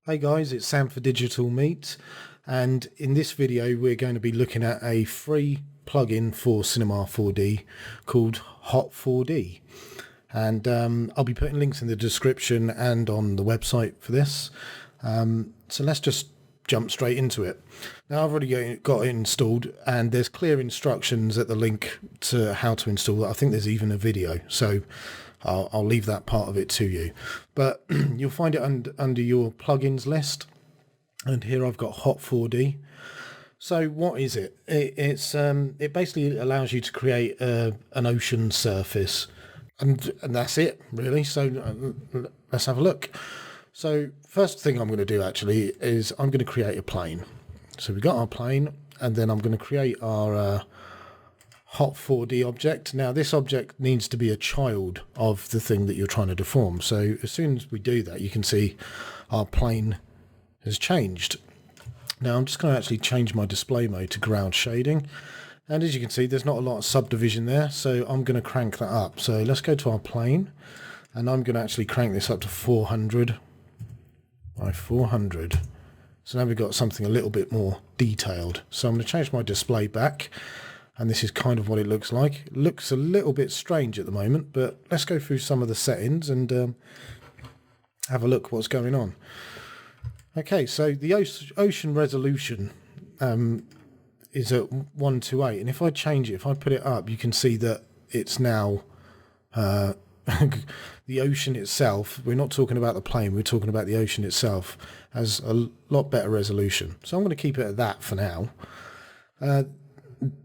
Hey guys, it's Sam for Digital Meet, and in this video we're going to be looking at a free plugin for Cinema 4D called HOT4D, and I'll be putting links in the description and on the website for this. So let's just jump straight into it. Now I've already got it installed, and there's clear instructions at the link to how to install it. I think there's even a video, so I'll leave that part of it to you. But you'll find it under your plugins list, and here I've got HOT4D. So what is it? It basically allows you to create an ocean surface, and that's it really. So let's have a look. So first thing I'm going to do actually is I'm going to create a plane. So we've got our plane, and then I'm going to create our HOT4D object. Now this object needs to be a child of the thing that you're trying to deform. So as soon as we do that, you can see our plane has changed. Now I'm just going to actually change my display mode to ground shading. And as you can see, there's not a lot of subdivision there. So I'm going to crank that up. So let's go to our plane, and I'm going to actually crank this up to 400 by 400. So now we've got something a little bit more detailed. So I'm going to change my display back. And this is kind of what it looks like. It looks a little bit strange at the moment, but let's go through some of the settings and have a look what's going on. Okay, so the ocean resolution is at 128, and if I change it, if I put it up, you can see that it's now the ocean itself. We're not talking about the plane, we're talking about the ocean itself, has a lot better resolution. So I'm going to keep it at that for now.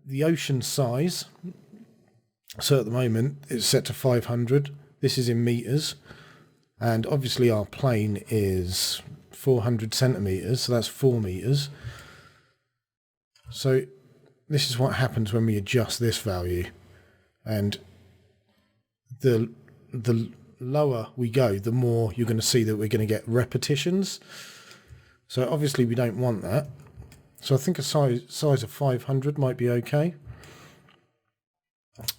The ocean size, so at the moment it's set to 500. This is in meters, and obviously our plane is 400 centimeters, so that's 4 meters. So this is what happens when we adjust this value, and the lower we go, the more you're going to see that we're going to get repetitions. So obviously we don't want that. So I think a size of 500 might be okay.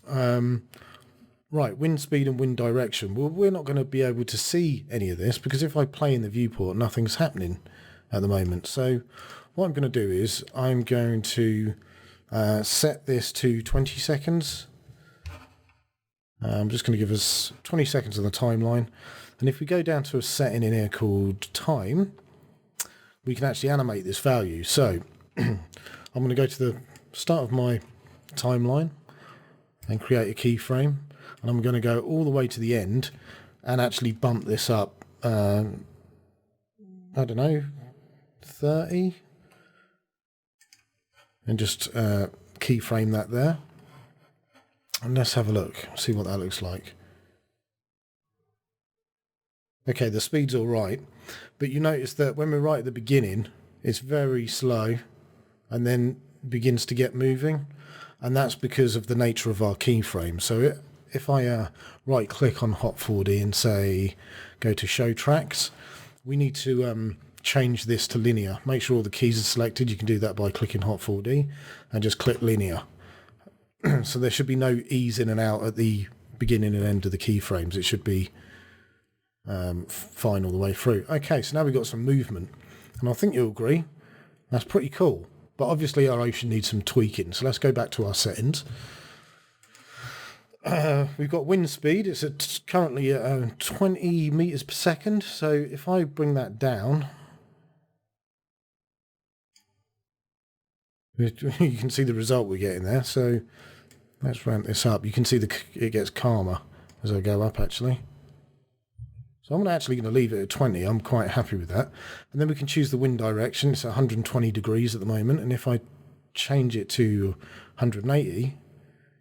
Right, wind speed and wind direction. Well, we're not going to be able to see any of this because if I play in the viewport, nothing's happening at the moment. So what I'm going to do is I'm going to set this to 20 seconds. I'm just going to give us 20 seconds on the timeline. And if we go down to a setting in here called time, we can actually animate this value. So I'm going to go to the start of my timeline and create a keyframe, and I'm going to go all the way to the end and actually bump this up, I don't know, 30, and just keyframe that there. And let's have a look, see what that looks like. Okay, the speed's all right, but you notice that when we're right at the beginning, it's very slow and then begins to get moving, and that's because of the nature of our keyframe. So if I right click on HOT4D and say go to show tracks, we need to change this to linear. Make sure all the keys are selected. You can do that by clicking HOT4D and just click linear. So there should be no ease in and out at the beginning and end of the keyframes. It should be fine all the way through. Okay, so now we've got some movement, and I think you'll agree that's pretty cool, but obviously our ocean needs some tweaking. So let's go back to our settings. We've got wind speed. It's currently at 20 meters per second. So if I bring that down, you can see the result we're getting there. So let's ramp this up. You can see it gets calmer as I go up actually. So I'm actually going to leave it at 20. I'm quite happy with that. And then we can choose the wind direction. It's 120 degrees at the moment. And if I change it to 180,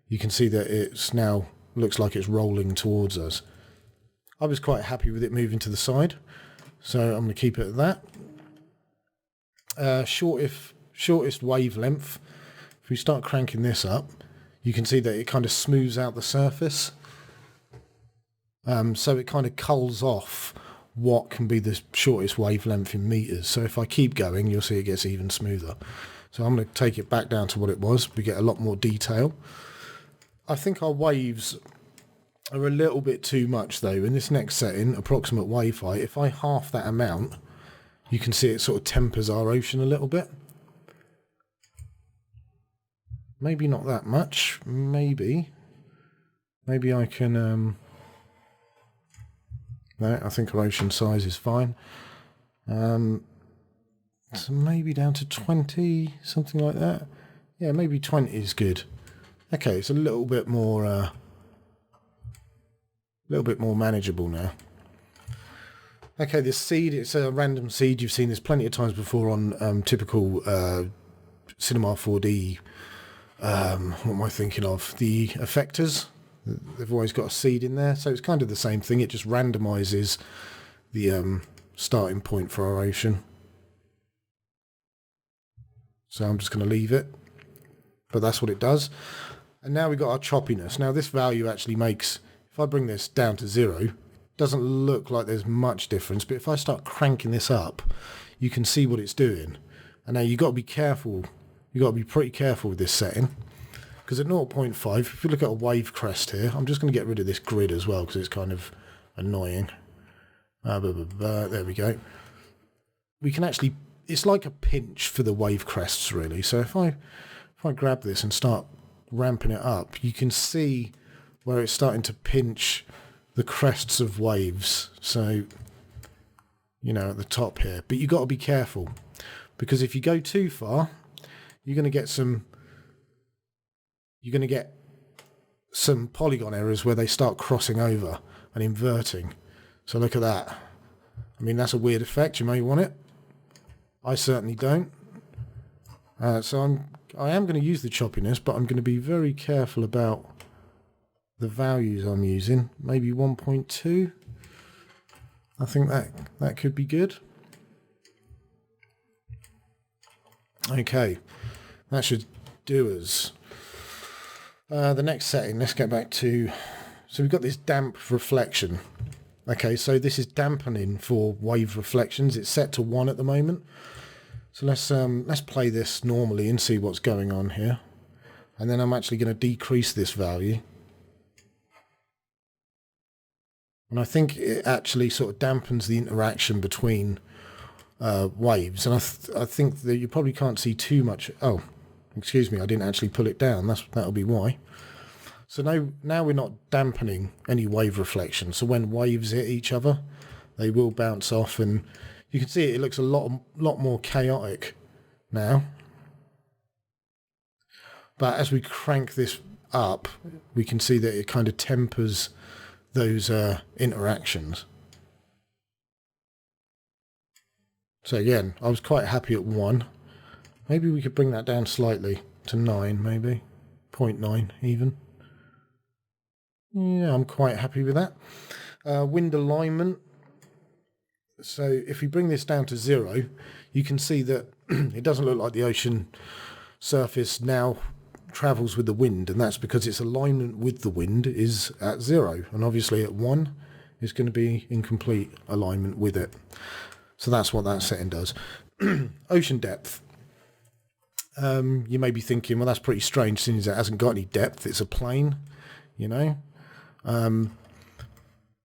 you can see that it's now looks like it's rolling towards us. I was quite happy with it moving to the side. So I'm going to keep it at that. Shortest wavelength. If we start cranking this up, you can see that it kind of smooths out the surface. So it kind of culls off what can be the shortest wavelength in meters. So if I keep going, you'll see it gets even smoother. So I'm going to take it back down to what it was. We get a lot more detail. I think our waves are a little bit too much though. In this next setting, approximate wave height, if I half that amount, you can see it sort of tempers our ocean a little bit. Maybe not that much. Maybe I can... No, I think our ocean size is fine. So maybe down to 20, something like that. Yeah, maybe 20 is good. Okay, it's a little bit more manageable now. Okay, this seed, it's a random seed. You've seen this plenty of times before on typical Cinema 4D. What am I thinking of? The effectors. They've always got a seed in there, so it's kind of the same thing. It just randomizes the starting point for our ocean. So I'm just going to leave it, but that's what it does. And now we've got our choppiness. Now this value actually makes, if I bring this down to 0, doesn't look like there's much difference, but if I start cranking this up, you can see what it's doing. And now you've got to be careful. You've got to be pretty careful with this setting, because at 0.5, if you look at a wave crest here, I'm just going to get rid of this grid as well because it's kind of annoying. There we go. We can actually, it's like a pinch for the wave crests really. So if I grab this and start ramping it up, you can see where it's starting to pinch the crests of waves. So, you know, at the top here. But you've got to be careful, because if you go too far, you're going to get some polygon errors where they start crossing over and inverting. So look at that. I mean, that's a weird effect. You may want it. I certainly don't. So I am going to use the choppiness, but I'm going to be very careful about the values I'm using. Maybe 1.2. I think that could be good. Okay, that should do us. The next setting, let's get back to... So we've got this damp reflection. Okay, so this is dampening for wave reflections. It's set to 1 at the moment. So let's play this normally and see what's going on here. And then I'm actually going to decrease this value. And I think it actually sort of dampens the interaction between waves. And I think that you probably can't see too much. Oh, excuse me, I didn't actually pull it down. That'll be why. So now we're not dampening any wave reflection. So when waves hit each other, they will bounce off, and you can see it looks a lot more chaotic now. But as we crank this up, we can see that it kind of tempers those interactions. So again, I was quite happy at 1. Maybe we could bring that down slightly to 9, maybe 0.9 even. Yeah, I'm quite happy with that. Wind alignment. So if we bring this down to 0, you can see that it doesn't look like the ocean surface now travels with the wind, and that's because its alignment with the wind is at 0, and obviously at 1 is going to be in complete alignment with it. So that's what that setting does. Ocean depth. You may be thinking, well, that's pretty strange since it hasn't got any depth. It's a plane, you know. But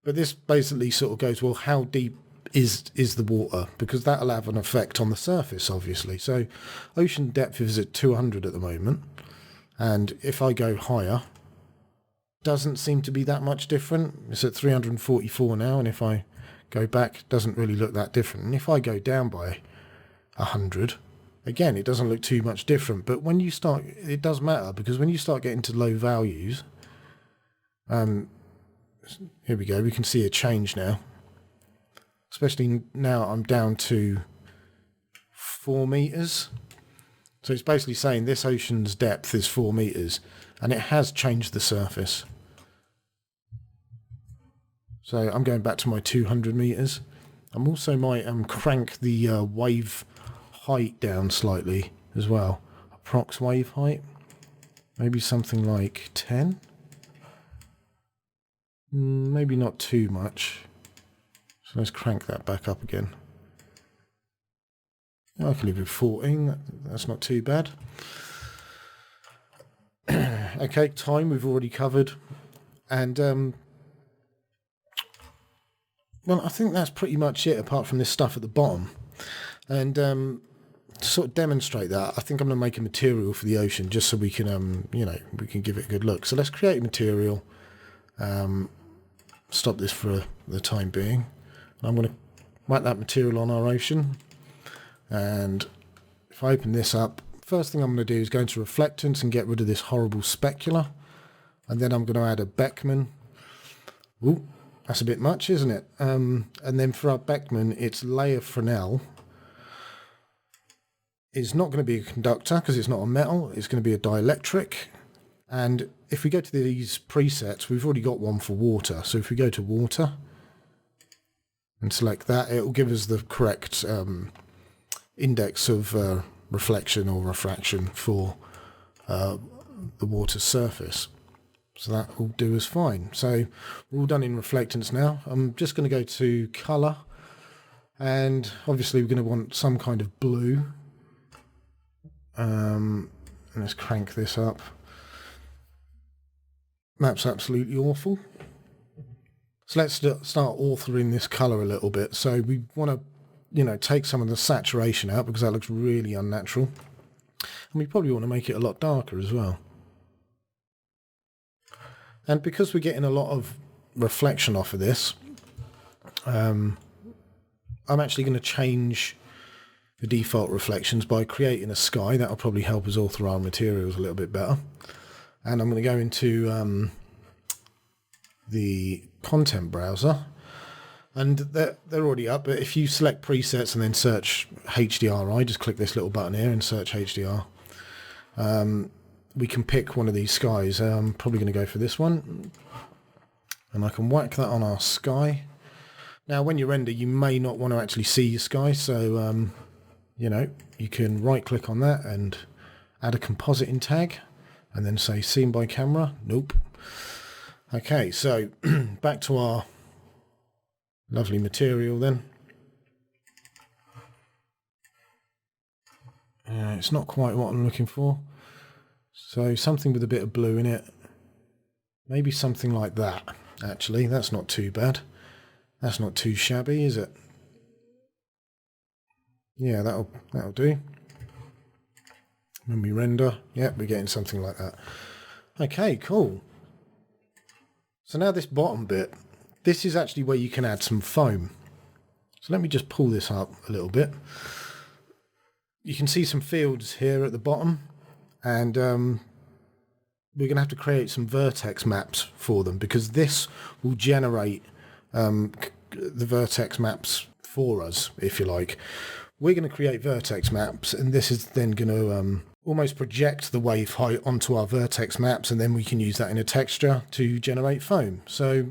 this basically sort of goes, well, how deep is the water? Because that'll have an effect on the surface, obviously. So ocean depth is at 200 at the moment. And if I go higher, doesn't seem to be that much different. It's at 344 now. And if I go back, doesn't really look that different. And if I go down by 100, again, it doesn't look too much different. But when you start, it does matter, because when you start getting to low values, here we go, we can see a change now. Especially now I'm down to 4 meters. So it's basically saying this ocean's depth is 4 meters, and it has changed the surface. So I'm going back to my 200 meters. I'm also might crank the wave height down slightly as well. Approx wave height, maybe something like 10. Maybe not too much. So let's crank that back up again. I can leave it 14. That's not too bad. Okay, time we've already covered, and well, I think that's pretty much it. Apart from this stuff at the bottom. And to sort of demonstrate that, I think I'm going to make a material for the ocean just so we can, we can give it a good look. So let's create a material. Stop this for the time being. I'm going to whack that material on our ocean. And if I open this up, first thing I'm going to do is go into reflectance and get rid of this horrible specular. And then I'm going to add a Beckman. Ooh, that's a bit much, isn't it? And then for our Beckman, it's layer Fresnel. It's not going to be a conductor because it's not a metal. It's going to be a dielectric. And if we go to these presets, we've already got one for water. So if we go to water and select that, it will give us the correct index of reflection or refraction for the water surface. So that will do us fine. So we're all done in reflectance now. I'm just going to go to colour, and obviously we're going to want some kind of blue. Let's crank this up. That's absolutely awful. So let's start authoring this colour a little bit. So we want to, take some of the saturation out because that looks really unnatural. And we probably want to make it a lot darker as well. And because we're getting a lot of reflection off of this, I'm actually going to change the default reflections by creating a sky. That'll probably help us author our materials a little bit better. And I'm going to go into the content browser, and they're already up, but if you select presets and then search HDRI, just click this little button here and search HDR, we can pick one of these skies. I'm probably going to go for this one, and I can whack that on our sky. Now when you render, you may not want to actually see your sky, so you can right click on that and add a compositing tag and then say scene by camera. Nope. Okay, so back to our lovely material then. It's not quite what I'm looking for. So something with a bit of blue in it. Maybe something like that, actually. That's not too bad. That's not too shabby, is it? Yeah, that'll do. When we render, yep, we're getting something like that. Okay, cool. So now this bottom bit, this is actually where you can add some foam. So let me just pull this up a little bit. You can see some fields here at the bottom, and we're going to have to create some vertex maps for them, because this will generate the vertex maps for us, if you like. We're going to create vertex maps, and this is then going to almost project the wave height onto our vertex maps, and then we can use that in a texture to generate foam. So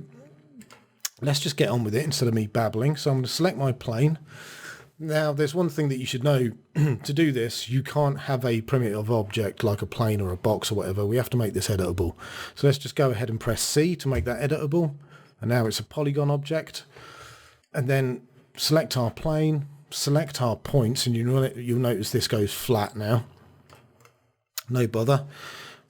let's just get on with it instead of me babbling. So I'm going to select my plane. Now there's one thing that you should know. To do this, you can't have a primitive object like a plane or a box or whatever. We have to make this editable. So let's just go ahead and press C to make that editable. And now it's a polygon object. And then select our plane, select our points, and you'll notice this goes flat now. No bother.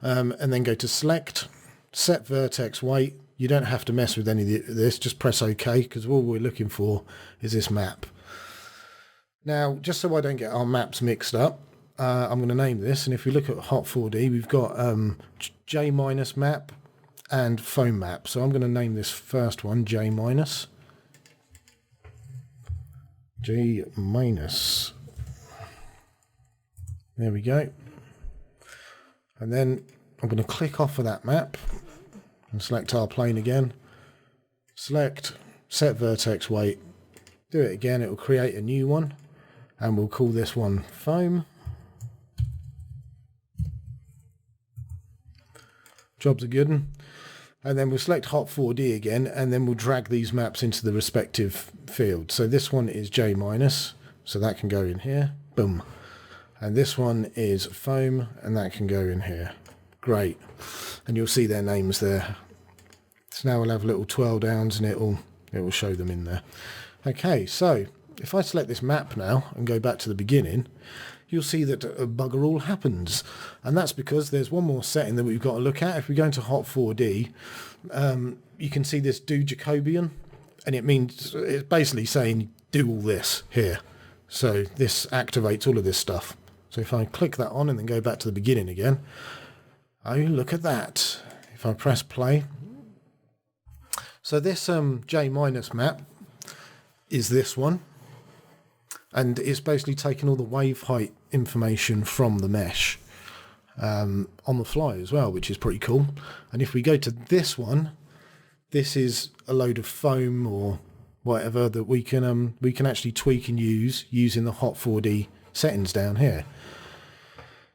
And then go to select, set vertex weight. You don't have to mess with any of this, just press OK, because all we're looking for is this map. Now, just so I don't get our maps mixed up, I'm going to name this, and if we look at HOT4D, we've got J- map and foam map. So I'm going to name this first one J-. J-. There we go. And then I'm going to click off of that map and select our plane again. Select, set vertex weight, do it again, it will create a new one, and we'll call this one foam. Job's a good one. And then we'll select HOT4D again, and then we'll drag these maps into the respective fields. So this one is J-, so that can go in here. Boom. And this one is foam, and that can go in here. Great. And you'll see their names there. So now we'll have little twirl downs, and it will show them in there. Okay, so if I select this map now and go back to the beginning, you'll see that bugger all happens. And that's because there's one more setting that we've got to look at. If we go into HOT4D, you can see this do Jacobian, and it means, it's basically saying do all this here. So this activates all of this stuff. So if I click that on and then go back to the beginning again, oh, look at that. If I press play. So this J- map is this one. And it's basically taking all the wave height information from the mesh on the fly as well, which is pretty cool. And if we go to this one, this is a load of foam or whatever that we can actually tweak and use using the HOT4D settings down here.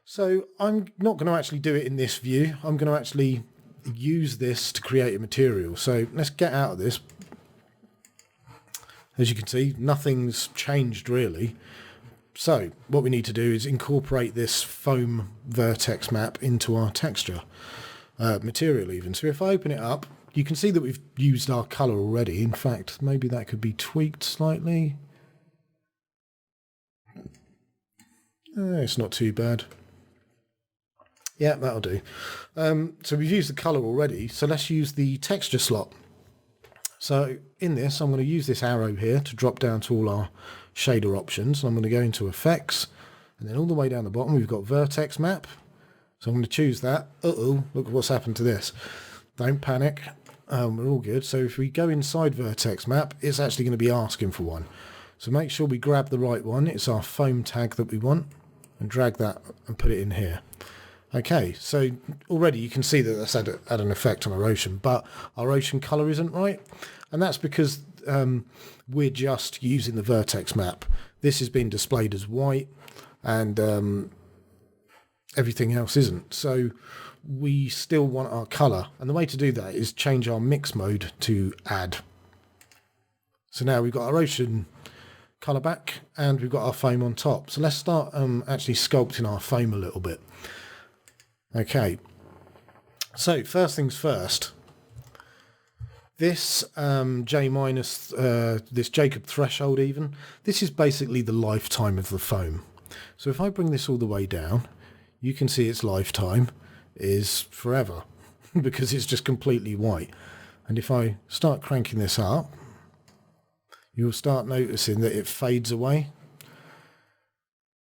So I'm not going to actually do it in this view. I'm going to actually use this to create a material. So let's get out of this. As you can see, nothing's changed really. So what we need to do is incorporate this foam vertex map into our texture material even. So if I open it up, you can see that we've used our color already. In fact, maybe that could be tweaked slightly. It's not too bad. Yeah, that'll do. So we've used the color already. So let's use the texture slot. So in this, I'm going to use this arrow here to drop down to all our shader options. I'm going to go into effects, and then all the way down the bottom, we've got vertex map. So I'm going to choose that. Uh-oh, look at what's happened to this. Don't panic. We're all good. So if we go inside vertex map, it's actually going to be asking for one. So make sure we grab the right one. It's our foam tag that we want, and drag that and put it in here. Okay, so already you can see that that's had an effect on our ocean, but our ocean color isn't right. And that's because we're just using the vertex map. This is being displayed as white, and everything else isn't. So we still want our color. And the way to do that is change our mix mode to add. So now we've got our ocean color back, and we've got our foam on top. So let's start actually sculpting our foam a little bit. Okay, so first things first, this this Jacob threshold even, this is basically the lifetime of the foam. So if I bring this all the way down, you can see its lifetime is forever because it's just completely white. And if I start cranking this up, you'll start noticing that it fades away.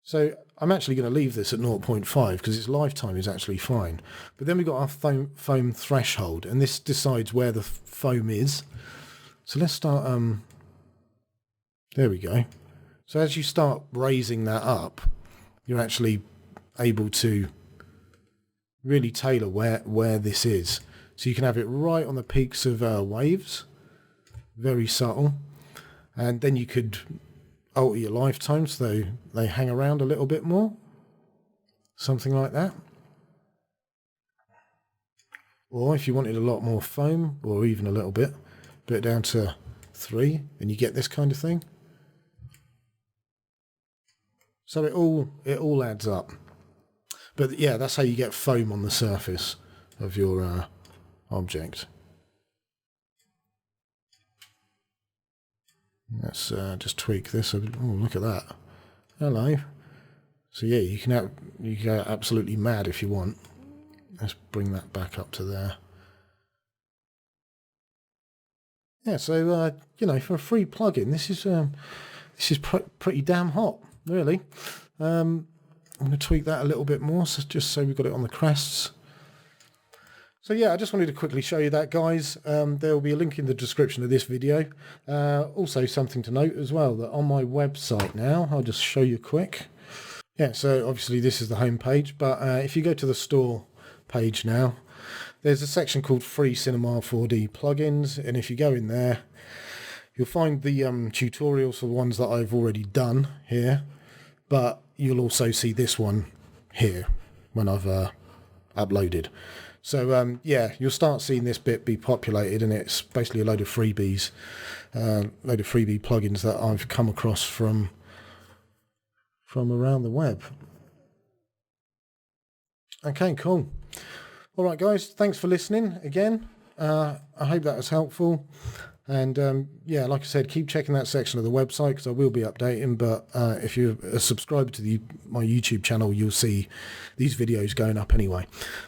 So I'm actually going to leave this at 0.5 because its lifetime is actually fine. But then we've got our foam threshold, and this decides where the foam is. So let's start, there we go. So as you start raising that up, you're actually able to really tailor where this is. So you can have it right on the peaks of waves, very subtle. And then you could alter your lifetime so they hang around a little bit more, something like that. Or if you wanted a lot more foam, or even a little bit, put it down to 3 and you get this kind of thing. So it all adds up. But yeah, that's how you get foam on the surface of your object. Let's just tweak this. Oh, look at that. Hello. So yeah, you can go absolutely mad if you want. Let's bring that back up to there. Yeah, so you know, for a free plugin, this is pretty damn hot, really. I'm going to tweak that a little bit more, so just so we've got it on the crests. So yeah, I just wanted to quickly show you that, guys. There will be a link in the description of this video. Also something to note as well, that on my website now, I'll just show you quick. Yeah, so obviously this is the home page, but if you go to the store page now, there's a section called Free Cinema 4D Plugins, and if you go in there, you'll find the tutorials for the ones that I've already done here, but you'll also see this one here when I've uploaded. So yeah, you'll start seeing this bit be populated, and it's basically a load of freebies, load of freebie plugins that I've come across from around the web. Okay, cool. All right, guys, thanks for listening again. I hope that was helpful. And yeah, like I said, keep checking that section of the website because I will be updating. But if you're a subscriber to my YouTube channel, you'll see these videos going up anyway.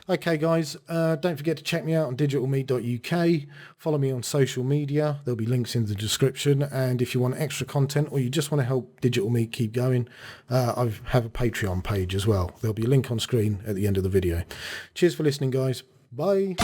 Okay, guys, don't forget to check me out on digitalmeat.uk. Follow me on social media. There'll be links in the description. And if you want extra content or you just want to help Digital Meat keep going, I have a Patreon page as well. There'll be a link on screen at the end of the video. Cheers for listening, guys. Bye.